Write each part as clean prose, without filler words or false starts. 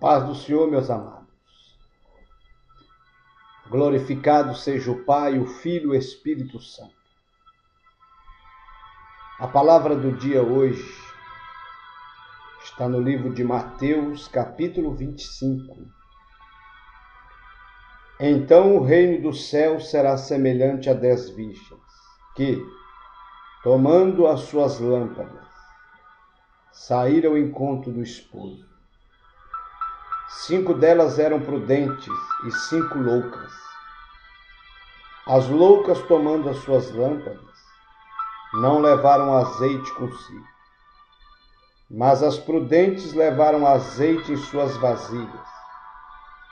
Paz do Senhor, meus amados. Glorificado seja o Pai, o Filho e o Espírito Santo. A palavra do dia hoje está no livro de Mateus, capítulo 25. Então o reino do céu será semelhante a 10 virgens, que, tomando as suas lâmpadas, saíram ao encontro do esposo. 5 delas eram prudentes e 5 loucas. As loucas, tomando as suas lâmpadas, não levaram azeite consigo, mas as prudentes levaram azeite em suas vasilhas,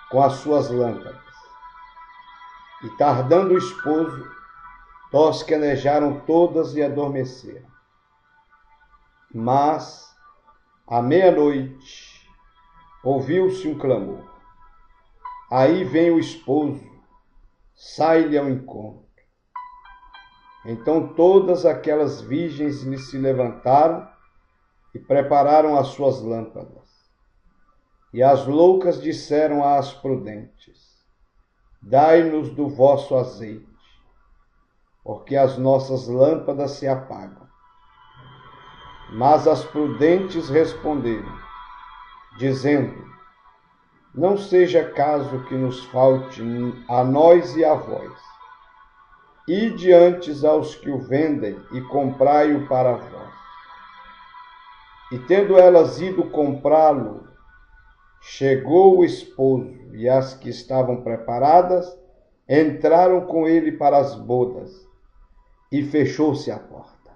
com as suas lâmpadas. E tardando o esposo, tosquenejaram todas e adormeceram. Mas, à meia-noite, ouviu-se um clamor. Aí vem o esposo, sai-lhe ao encontro. Então todas aquelas virgens lhe se levantaram e prepararam as suas lâmpadas. E as loucas disseram às prudentes: dai-nos do vosso azeite, porque as nossas lâmpadas se apagam. Mas as prudentes responderam, dizendo: não seja caso que nos falte a nós e a vós. Ide antes aos que o vendem e comprai-o para vós. E tendo elas ido comprá-lo, chegou o esposo, e as que estavam preparadas entraram com ele para as bodas, e fechou-se a porta.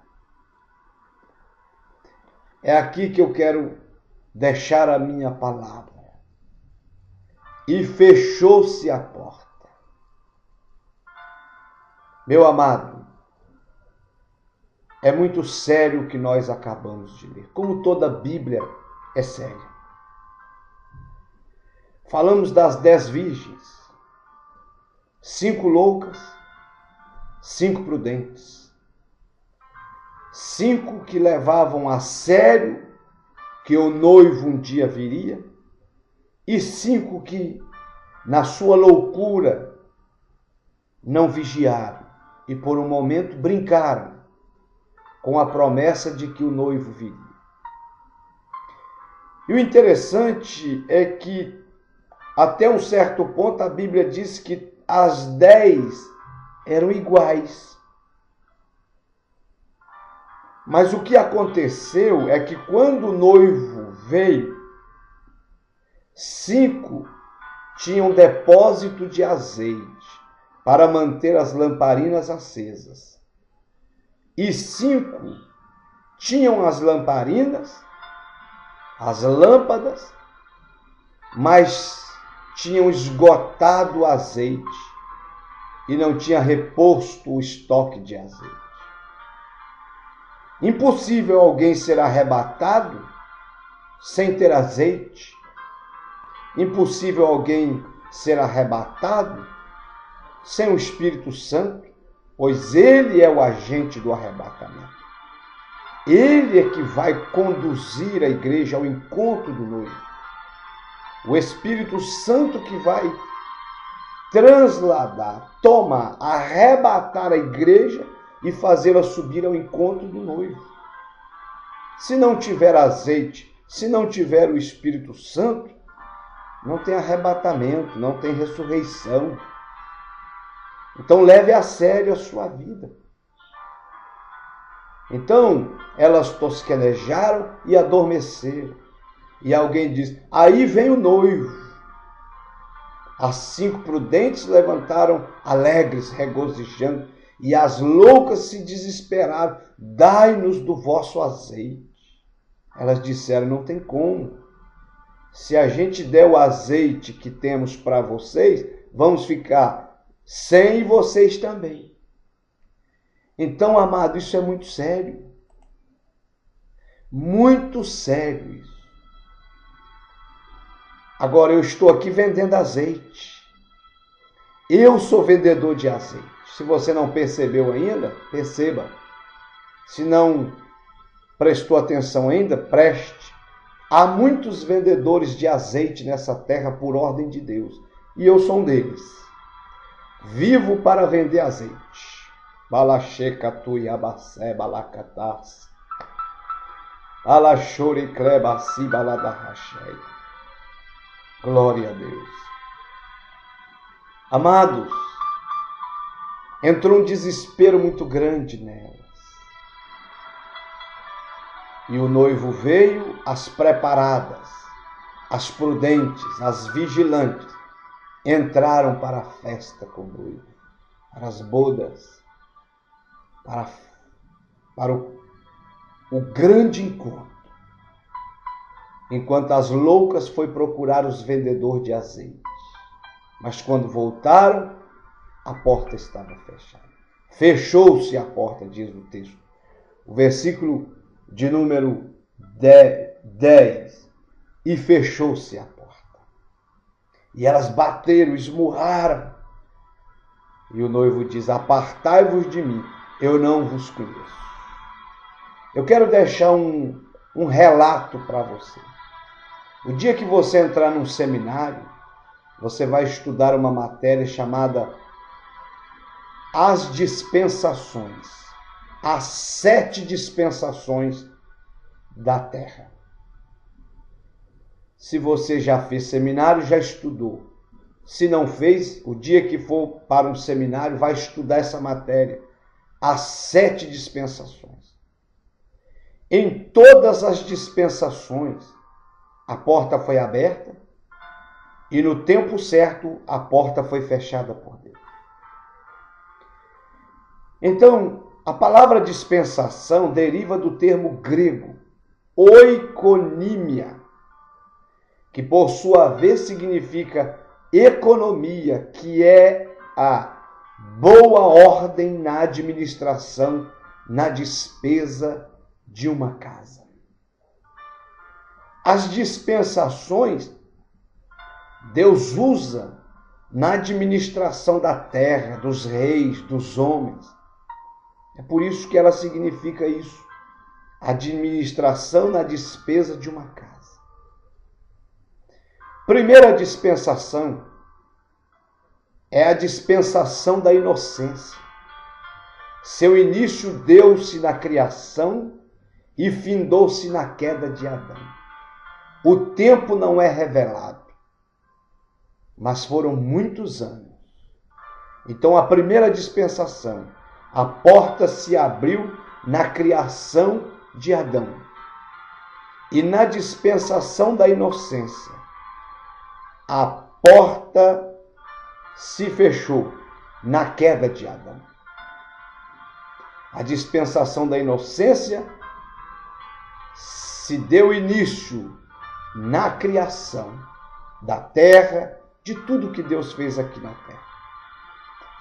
É aqui que eu quero deixar a minha palavra. E fechou-se a porta. Meu amado, é muito sério o que nós acabamos de ler. Como toda a Bíblia é séria. Falamos das 10 virgens. 5 loucas, 5 prudentes. 5 que levavam a sério que o noivo um dia viria. E 5 que, na sua loucura, não vigiaram e por um momento brincaram com a promessa de que o noivo viria. E o interessante é que, até um certo ponto, a Bíblia diz que as 10 eram iguais. Mas o que aconteceu é que quando o noivo veio, 5 tinham depósito de azeite para manter as lamparinas acesas. E 5 tinham as lamparinas, as lâmpadas, mas tinham esgotado o azeite e não tinha reposto o estoque de azeite. Impossível alguém ser arrebatado sem ter azeite. Impossível alguém ser arrebatado sem o Espírito Santo, pois ele é o agente do arrebatamento. Ele é que vai conduzir a igreja ao encontro do noivo. O Espírito Santo que vai transladar, tomar, arrebatar a igreja e fazê-la subir ao encontro do noivo. Se não tiver azeite, se não tiver o Espírito Santo, não tem arrebatamento, não tem ressurreição. Então leve a sério a sua vida. Então elas tosquenejaram e adormeceram. E alguém diz: aí vem o noivo. As 5 prudentes levantaram alegres, regozijando, e as loucas se desesperaram: dai-nos do vosso azeite. Elas disseram: não tem como. Se a gente der o azeite que temos para vocês, vamos ficar sem vocês também. Então, amado, isso é muito sério. Muito sério isso. Agora, eu estou aqui vendendo azeite. Eu sou vendedor de azeite. Se você não percebeu ainda, perceba. Se não prestou atenção ainda, preste. Há muitos vendedores de azeite nessa terra por ordem de Deus, e eu sou um deles. Vivo para vender azeite. Balachecatu yabacé balacatás. Alachore clebaci baladarrachei. Glória a Deus. Amados, entrou um desespero muito grande nelas. E o noivo veio, as preparadas, as prudentes, as vigilantes, entraram para a festa com o noivo, para as bodas, para o grande encontro. Enquanto as loucas foi procurar os vendedores de azeite. Mas quando voltaram, a porta estava fechada. Fechou-se a porta, diz o texto. O versículo de número 10. E fechou-se a porta. E elas bateram, esmurraram. E o noivo diz: apartai-vos de mim, eu não vos conheço. Eu quero deixar um relato para você. O dia que você entrar num seminário, você vai estudar uma matéria chamada As Dispensações. As 7 dispensações da terra. Se você já fez seminário, já estudou. Se não fez, o dia que for para um seminário, vai estudar essa matéria. As 7 dispensações. Em todas as dispensações, a porta foi aberta e no tempo certo a porta foi fechada por Deus. Então, a palavra dispensação deriva do termo grego oikonímia, que por sua vez significa economia, que é a boa ordem na administração, na despesa de uma casa. As dispensações Deus usa na administração da terra, dos reis, dos homens. É por isso que ela significa isso. Administração na despesa de uma casa. Primeira dispensação é a dispensação da inocência. Seu início deu-se na criação e findou-se na queda de Adão. O tempo não é revelado, mas foram muitos anos. Então, a primeira dispensação, a porta se abriu na criação de Adão. E na dispensação da inocência, a porta se fechou na queda de Adão. A dispensação da inocência se deu início na criação da terra, de tudo que Deus fez aqui na terra.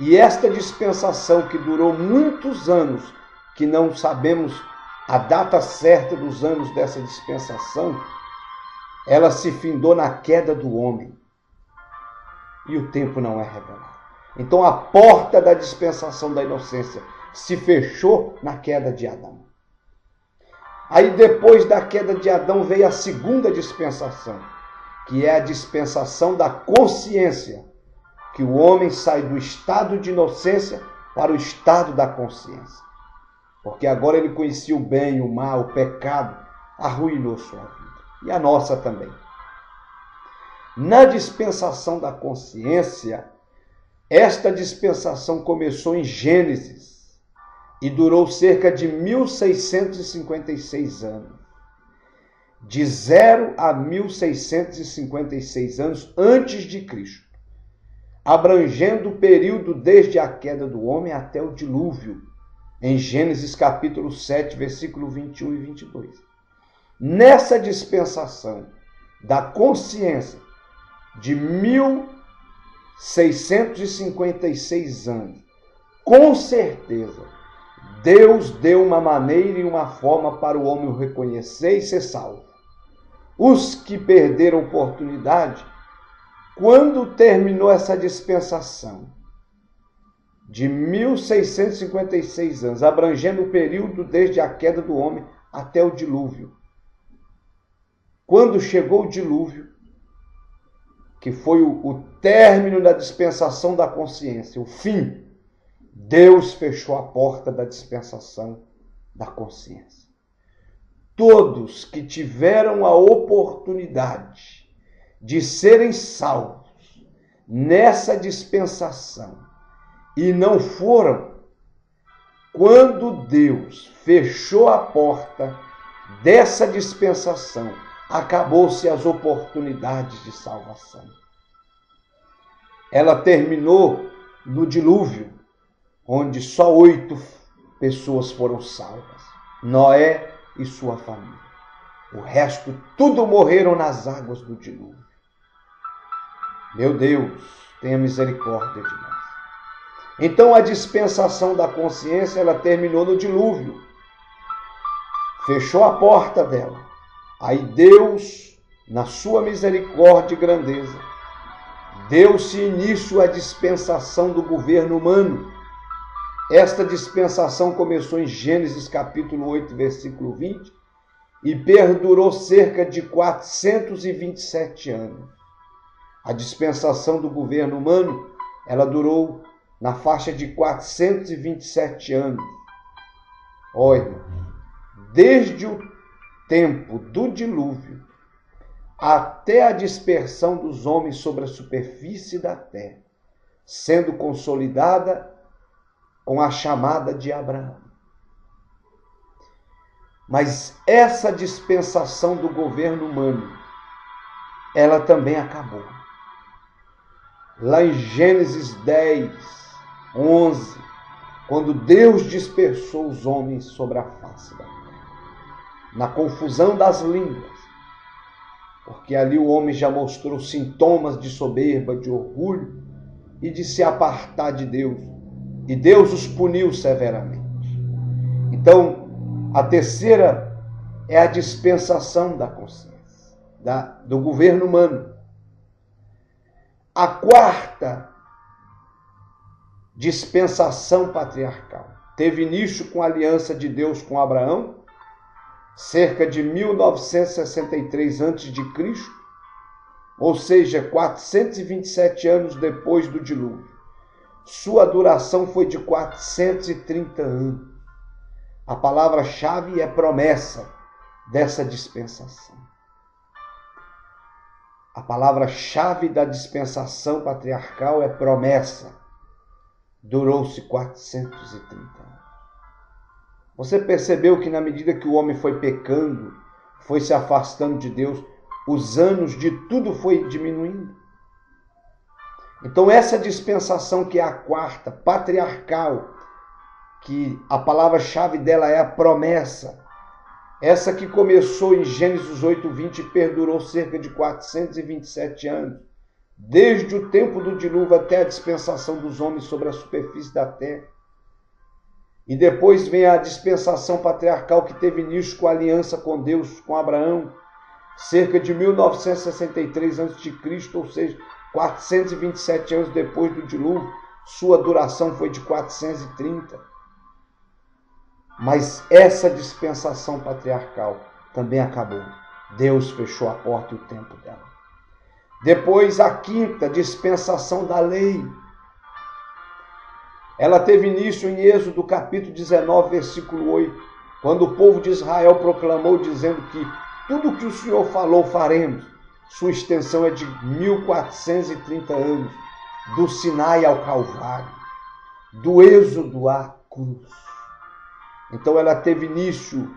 E esta dispensação que durou muitos anos, que não sabemos a data certa dos anos dessa dispensação, ela se findou na queda do homem. E o tempo não é revelado. Então a porta da dispensação da inocência se fechou na queda de Adão. Aí depois da queda de Adão veio a segunda dispensação, que é a dispensação da consciência, que o homem sai do estado de inocência para o estado da consciência. Porque agora ele conhecia o bem, o mal, o pecado, arruinou sua vida. E a nossa também. Na dispensação da consciência, esta dispensação começou em Gênesis e durou cerca de 1656 anos. De 0 a 1656 anos antes de Cristo, abrangendo o período desde a queda do homem até o dilúvio, em Gênesis capítulo 7, versículo 21 e 22. Nessa dispensação da consciência de 1656 anos, com certeza, Deus deu uma maneira e uma forma para o homem o reconhecer e ser salvo. Os que perderam a oportunidade, quando terminou essa dispensação de 1656 anos, abrangendo o período desde a queda do homem até o dilúvio, Quando chegou o dilúvio, que foi o término da dispensação da consciência, o fim, Deus fechou a porta da dispensação da consciência. Todos que tiveram a oportunidade de serem salvos nessa dispensação e não foram, quando Deus fechou a porta dessa dispensação, acabou-se as oportunidades de salvação. Ela terminou no dilúvio, onde só 8 pessoas foram salvas. Noé e sua família. O resto, tudo morreram nas águas do dilúvio. Meu Deus, tenha misericórdia de nós. Então a dispensação da consciência, ela terminou no dilúvio. Fechou a porta dela. Aí Deus, na sua misericórdia e grandeza, deu-se início à dispensação do governo humano. Esta dispensação começou em Gênesis capítulo 8, versículo 20, e perdurou cerca de 427 anos. A dispensação do governo humano, ela durou na faixa de 427 anos. Olha, desde o tempo do dilúvio até a dispersão dos homens sobre a superfície da terra, sendo consolidada com a chamada de Abraão. Mas essa dispensação do governo humano, ela também acabou. Lá em Gênesis 10, 11, quando Deus dispersou os homens sobre a face da terra, na confusão das línguas, porque ali o homem já mostrou sintomas de soberba, de orgulho e de se apartar de Deus, e Deus os puniu severamente. Então, a terceira é a dispensação da consciência, do governo humano. A quarta dispensação patriarcal teve início com a aliança de Deus com Abraão, cerca de 1963 a.C., ou seja, 427 anos depois do dilúvio. Sua duração foi de 430 anos. A palavra-chave é promessa dessa dispensação. A palavra-chave da dispensação patriarcal é promessa. Durou-se 430 anos. Você percebeu que na medida que o homem foi pecando, foi se afastando de Deus, os anos de tudo foi diminuindo? Então essa dispensação, que é a quarta, patriarcal, que a palavra-chave dela é a promessa, essa que começou em Gênesis 8:20 e perdurou cerca de 427 anos, desde o tempo do dilúvio até a dispensação dos homens sobre a superfície da terra. E depois vem a dispensação patriarcal, que teve início com a aliança com Deus, com Abraão, cerca de 1963 a.C., ou seja, 427 anos depois do dilúvio. Sua duração foi de 430. Mas essa dispensação patriarcal também acabou. Deus fechou a porta e o tempo dela. Depois, a quinta dispensação da lei. Ela teve início em Êxodo capítulo 19, versículo 8, quando o povo de Israel proclamou, dizendo que tudo o que o Senhor falou faremos. Sua extensão é de 1430 anos, do Sinai ao Calvário, do Êxodo à cruz. Então ela teve início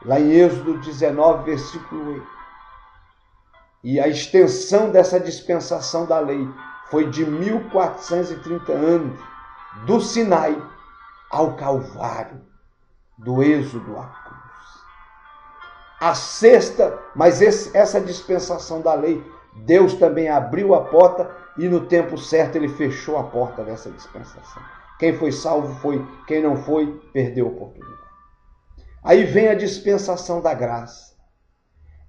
lá em Êxodo 19, versículo 8. E a extensão dessa dispensação da lei foi de 1430 anos, do Sinai ao Calvário, do Êxodo à cruz. A sexta, mas essa dispensação da lei, Deus também abriu a porta e no tempo certo ele fechou a porta dessa dispensação. Quem foi salvo foi, quem não foi, perdeu a oportunidade. Aí vem a dispensação da graça.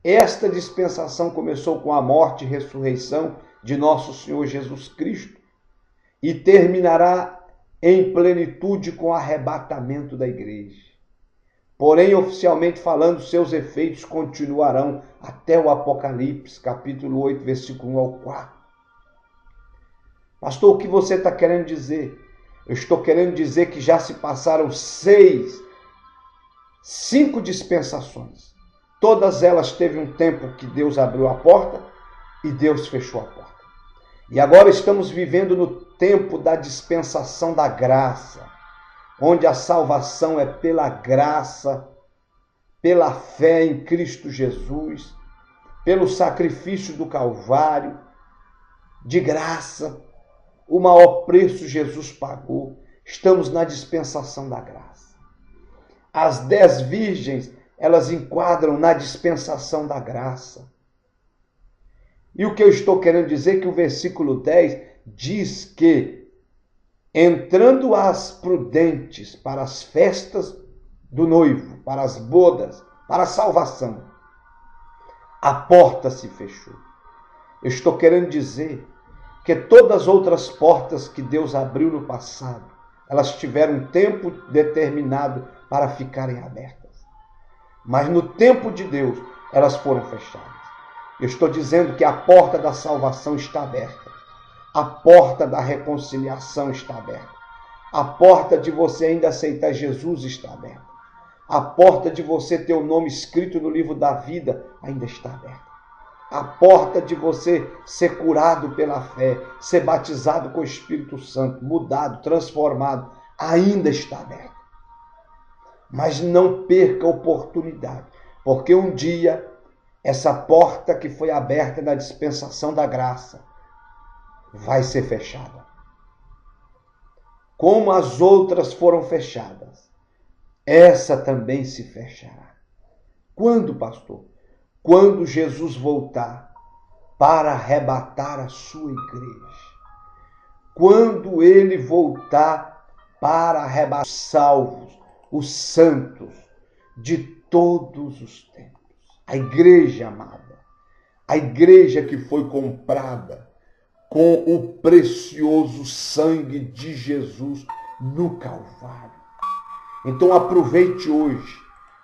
Esta dispensação começou com a morte e ressurreição de nosso Senhor Jesus Cristo e terminará em plenitude com o arrebatamento da igreja. Porém, oficialmente falando, seus efeitos continuarão até o Apocalipse, capítulo 8, versículo 1 ao 4. Pastor, o que você está querendo dizer? Eu estou querendo dizer que já se passaram 5 dispensações. Todas elas teve um tempo que Deus abriu a porta e Deus fechou a porta. E agora estamos vivendo no tempo da dispensação da graça, onde a salvação é pela graça, pela fé em Cristo Jesus, pelo sacrifício do Calvário, de graça. O maior preço Jesus pagou. Estamos na dispensação da graça. As 10 virgens, elas enquadram na dispensação da graça. E o que eu estou querendo dizer é que o versículo 10 diz que, entrando as prudentes para as festas do noivo, para as bodas, para a salvação, a porta se fechou. Eu estou querendo dizer que todas as outras portas que Deus abriu no passado, elas tiveram um tempo determinado para ficarem abertas. Mas no tempo de Deus, elas foram fechadas. Eu estou dizendo que a porta da salvação está aberta. A porta da reconciliação está aberta. A porta de você ainda aceitar Jesus está aberta. A porta de você ter o nome escrito no livro da vida ainda está aberta. A porta de você ser curado pela fé, ser batizado com o Espírito Santo, mudado, transformado, ainda está aberta. Mas não perca a oportunidade, porque um dia essa porta que foi aberta na dispensação da graça vai ser fechada. Como as outras foram fechadas, essa também se fechará. Quando, pastor? Quando Jesus voltar para arrebatar a sua igreja. Quando ele voltar para arrebatar os salvos, os santos de todos os tempos. A igreja amada, a igreja que foi comprada com o precioso sangue de Jesus no Calvário. Então aproveite hoje,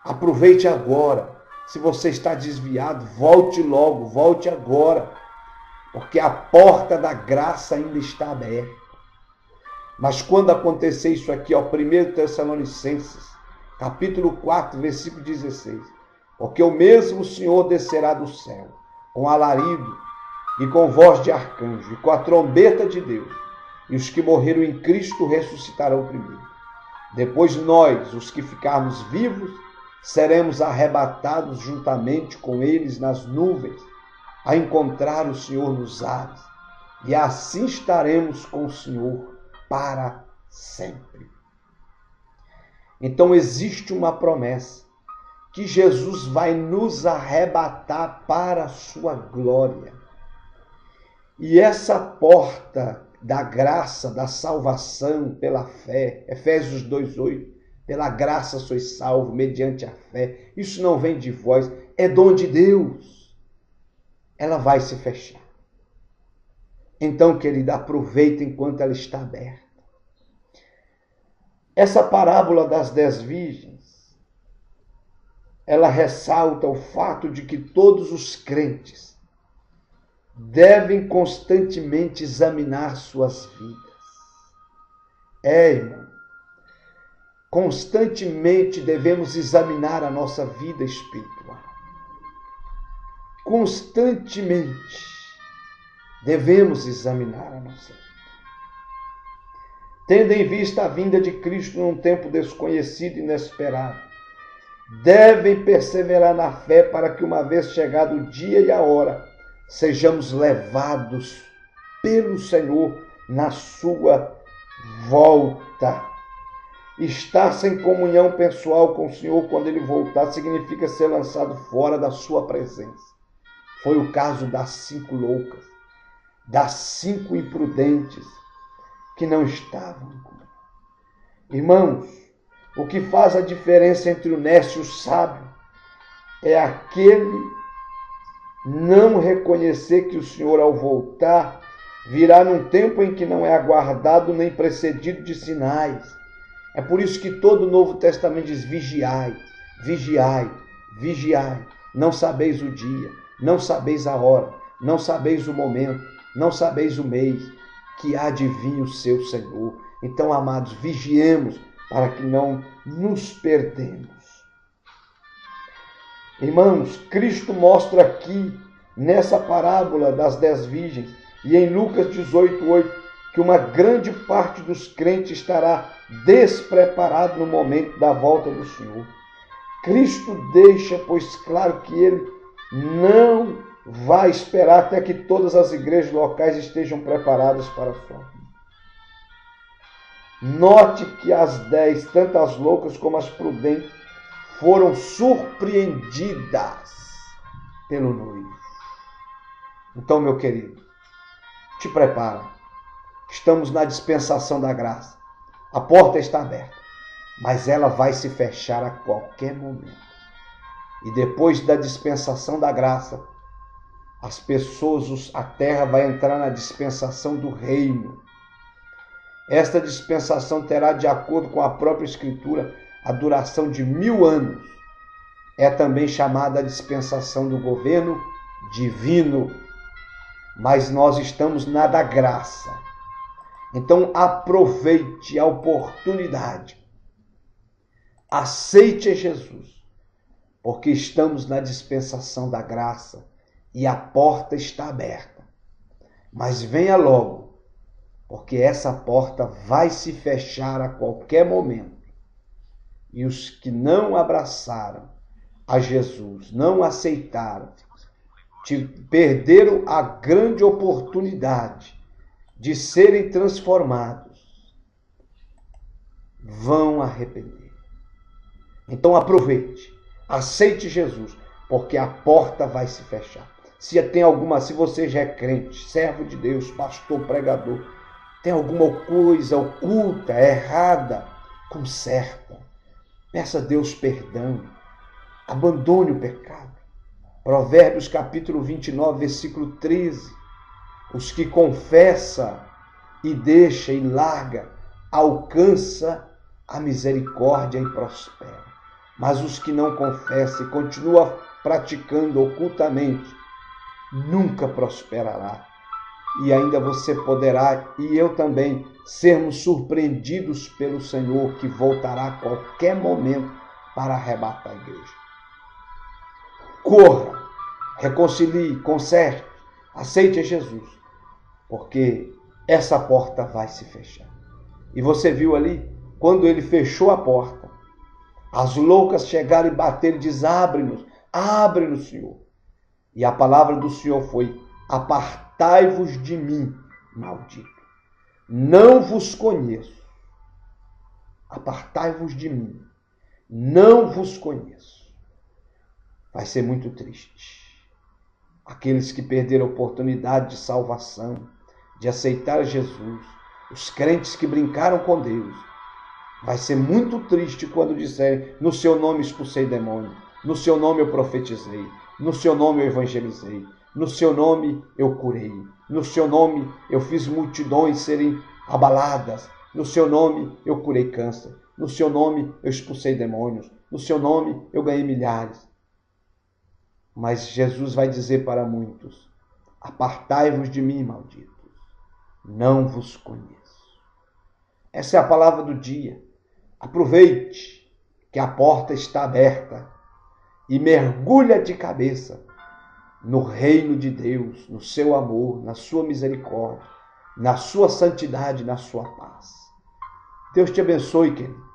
aproveite agora. Se você está desviado, volte logo, volte agora, porque a porta da graça ainda está aberta. Mas quando acontecer isso aqui, 1 Tessalonicenses, capítulo 4, versículo 16, porque o mesmo Senhor descerá do céu, com alarido e com voz de arcanjo, e com a trombeta de Deus, e os que morreram em Cristo ressuscitarão primeiro. Depois nós, os que ficarmos vivos, seremos arrebatados juntamente com eles nas nuvens, a encontrar o Senhor nos ares, e assim estaremos com o Senhor para sempre. Então existe uma promessa, que Jesus vai nos arrebatar para a sua glória. E essa porta da graça, da salvação pela fé, Efésios 2:8, pela graça sois salvos, mediante a fé. Isso não vem de vós, é dom de Deus. Ela vai se fechar. Então, querida, aproveita enquanto ela está aberta. Essa parábola das 10 virgens, ela ressalta o fato de que todos os crentes devem constantemente examinar suas vidas. Irmão, constantemente devemos examinar a nossa vida espiritual. Constantemente devemos examinar a nossa vida. Tendo em vista a vinda de Cristo num tempo desconhecido e inesperado, devem perseverar na fé para que, uma vez chegado o dia e a hora, sejamos levados pelo Senhor na sua volta. Estar sem comunhão pessoal com o Senhor quando Ele voltar significa ser lançado fora da sua presença. Foi o caso das 5 loucas, das 5 imprudentes que não estavam em comunhão. Irmãos, o que faz a diferença entre o nécio e o sábio é aquele não reconhecer que o Senhor, ao voltar, virá num tempo em que não é aguardado nem precedido de sinais. É por isso que todo o Novo Testamento diz: vigiai, vigiai, vigiai, não sabeis o dia, não sabeis a hora, não sabeis o momento, não sabeis o mês, que há de vir o seu Senhor. Então, amados, vigiemos para que não nos perdemos. Irmãos, Cristo mostra aqui, nessa parábola das 10 virgens, e em Lucas 18:8, que uma grande parte dos crentes estará despreparado no momento da volta do Senhor. Cristo deixa, pois, claro que Ele não vai esperar até que todas as igrejas locais estejam preparadas para a sua vinda. Note que as 10, tanto as loucas como as prudentes, foram surpreendidas pelo noivo. Então, meu querido, te prepara. Estamos na dispensação da graça. A porta está aberta, mas ela vai se fechar a qualquer momento. E depois da dispensação da graça, as pessoas, a terra vai entrar na dispensação do reino. Esta dispensação terá, de acordo com a própria Escritura, a duração de 1000 anos. É também chamada a dispensação do governo divino. Mas nós estamos na da graça. Então aproveite a oportunidade. Aceite Jesus, porque estamos na dispensação da graça e a porta está aberta. Mas venha logo, porque essa porta vai se fechar a qualquer momento. E os que não abraçaram a Jesus, não aceitaram, perderam a grande oportunidade de serem transformados, vão arrepender. Então aproveite, aceite Jesus, porque a porta vai se fechar. Se você já é crente, servo de Deus, pastor, pregador, tem alguma coisa oculta, errada, conserta. Peça a Deus perdão. Abandone o pecado. Provérbios capítulo 29, versículo 13. Os que confessa e deixa e larga, alcança a misericórdia e prospera. Mas os que não confessam e continuam praticando ocultamente, nunca prosperará. E ainda você poderá, e eu também, sermos surpreendidos pelo Senhor, que voltará a qualquer momento para arrebatar a igreja. Corra, reconcilie, conserte, aceite a Jesus, porque essa porta vai se fechar. E você viu ali, quando ele fechou a porta, as loucas chegaram e bateram e diz: abre-nos, Senhor. E a palavra do Senhor foi: apartai-vos de mim, maldito. Não vos conheço. Apartai-vos de mim. Não vos conheço. Vai ser muito triste. Aqueles que perderam a oportunidade de salvação, de aceitar Jesus, os crentes que brincaram com Deus, vai ser muito triste quando disserem: no seu nome expulsei demônio, no seu nome eu profetizei, no seu nome eu evangelizei, no seu nome eu curei, no seu nome eu fiz multidões serem abaladas, no seu nome eu curei câncer, no seu nome eu expulsei demônios, no seu nome eu ganhei milhares. Mas Jesus vai dizer para muitos: apartai-vos de mim, malditos, não vos conheço. Essa é a palavra do dia. Aproveite que a porta está aberta e mergulha de cabeça no reino de Deus, no seu amor, na sua misericórdia, na sua santidade, na sua paz. Deus te abençoe, querido.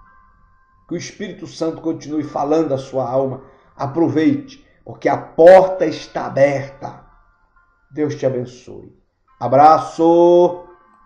Que o Espírito Santo continue falando a sua alma. Aproveite, porque a porta está aberta. Deus te abençoe. Abraço!